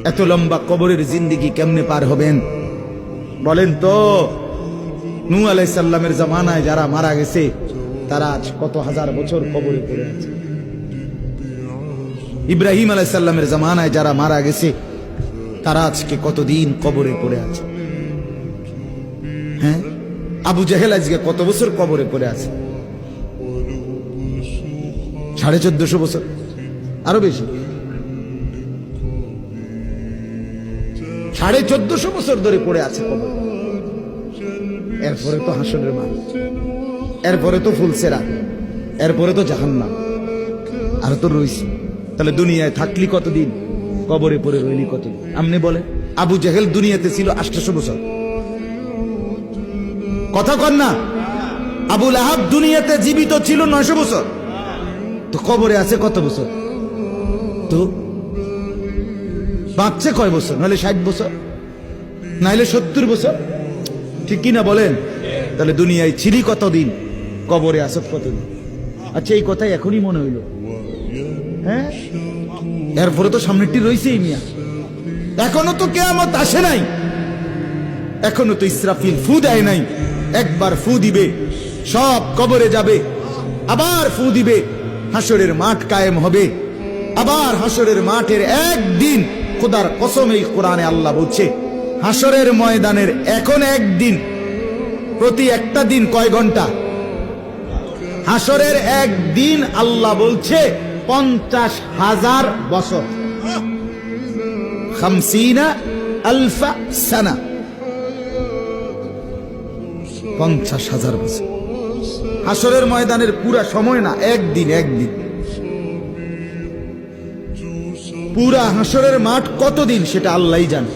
এত লম্বা কবরের জিন্দেগি কেমনে পার হবেন বলেন তো? নূহ আলাইহিস সালামের জামানায় যারা মারা গেছে তারা আজ কত হাজার বছর কবরে পড়ে আছে। ইব্রাহিম আলাইহিস সালামের জামানায় যারা মারা গেছে তারা আজকে কতদিন কবরে পড়ে আছে। হ্যাঁ, আবু জেহেল আজকে কত বছর কবরে পড়ে আছে? 1450 বছর, আরো বেশি, 1450 বছর ধরে পড়ে আছে কবরে। এরপরে তো হাসরের মাঠ, এরপরে তো ফুলসেরাত, এরপরে তো জাহান্নাম, আর তো রইছি। তাহলে দুনিয়ায় থাকলি কতদিন, কবরে পড়ে রইলি কতদিন? আপনি বলেন। আবু জেহেল দুনিয়াতে ছিল 800 বছর, কথা কন না? আবু লাহাব দুনিয়াতে জীবিত ছিল 900 বছর, তো কবরে আছে কত বছর? তো বাঁচছে কয় বছর? নাহলে 60 বছর, নাহলে 70 বছর, ঠিক কিনা বলেন? তাহলে দুনিয়ায় ছিলি কতদিন, কবরে আসত কতদিন? আচ্ছা, এই কথাই এখনই মনে হইল। হ্যাঁ, এরপরে তো সামনেরটি রয়েছেই মিয়া, এখনো তো কিয়ামত আসে নাই, এখনো তো ইসরাফিল ফু দেয় নাই। একবার ফু দিবে, সব কবরে যাবে, আবার ফু দিবে, হাসরের মাঠ কায়েম হবে। আবার হাসরের মাঠের একদিন, খোদার কসম এই কোরআনে আল্লাহ বলছে, হাসরের ময়দানের এখন একদিন, প্রতি একটা দিন কয় ঘন্টা? হাসরের একদিন আল্লাহ বলছে 50,000 বছর, 50,000 সানা, 50,000 বছর। হাসরের ময়দানের পুরা সময় না, একদিন, একদিন। পুরা হাসরের মাঠ কতদিন সেটা আল্লাহই জানে।